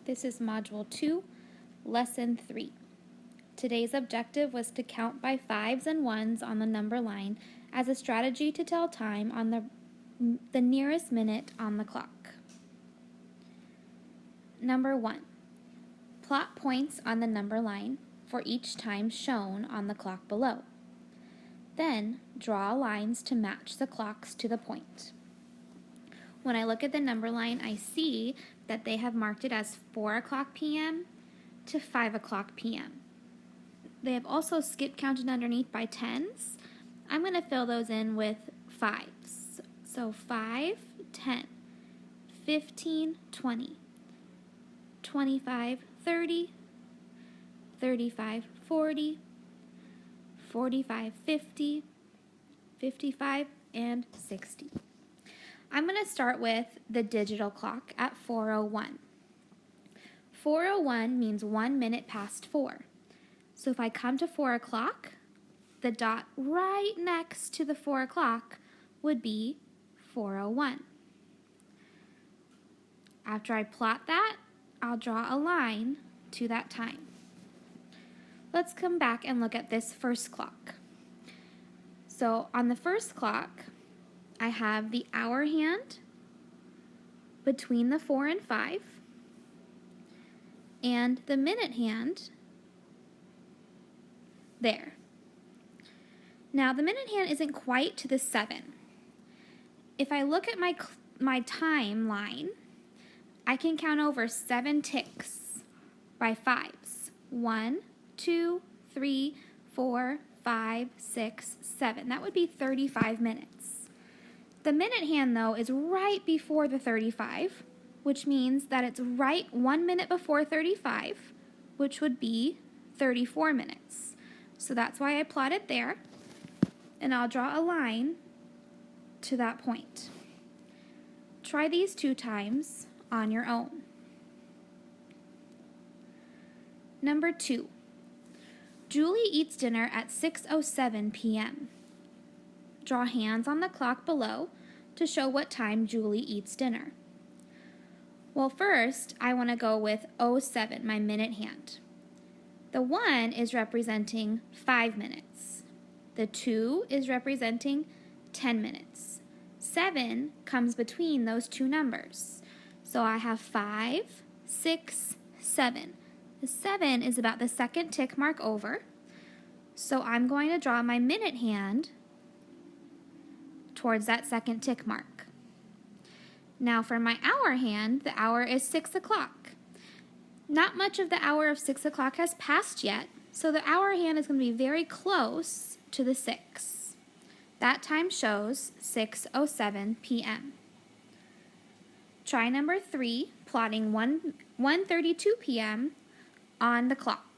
This is Module 2, Lesson 3. Today's objective was to count by 5s and 1s on the number line as a strategy to tell time on the nearest minute on the clock. Number 1. Plot points on the number line for each time shown on the clock below. Then, draw lines to match the clocks to the point. When I look at the number line, I see that they have marked it as 4 o'clock p.m. to 5 o'clock p.m. They have also skip counted underneath by 10s. I'm going to fill those in with 5s. So 5, 10, 15, 20, 25, 30, 35, 40, 45, 50, 55, and 60. I'm going to start with the digital clock at 4:01. 4:01 means 1 minute past 4. So if I come to 4 o'clock, the dot right next to the 4 o'clock would be 4:01. After I plot that, I'll draw a line to that time. Let's come back and look at this first clock. So on the first clock, I have the hour hand between the 4 and 5 and the minute hand there. Now the minute hand isn't quite to the 7. If I look at my timeline, I can count over 7 ticks by 5s. 1, 2, 3, 4, 5, 6, 7. That would be 35 minutes. The minute hand, though, is right before the 35, which means that it's right 1 minute before 35, which would be 34 minutes. So that's why I plotted there, and I'll draw a line to that point. Try these 2 times on your own. Number 2. Julie eats dinner at 6:07 p.m. Draw hands on the clock below to show what time Julie eats dinner. Well, first, I want to go with 07, my minute hand. The 1 is representing 5 minutes. The 2 is representing 10 minutes. 7 comes between those 2 numbers. So I have 5, 6, 7. The 7 is about the second tick mark over. So I'm going to draw my minute hand towards that second tick mark. Now for my hour hand, the hour is 6 o'clock. Not much of the hour of 6 o'clock has passed yet, so the hour hand is going to be very close to the 6. That time shows 6:07 p.m. Try number 3, plotting 1:32 p.m. on the clock.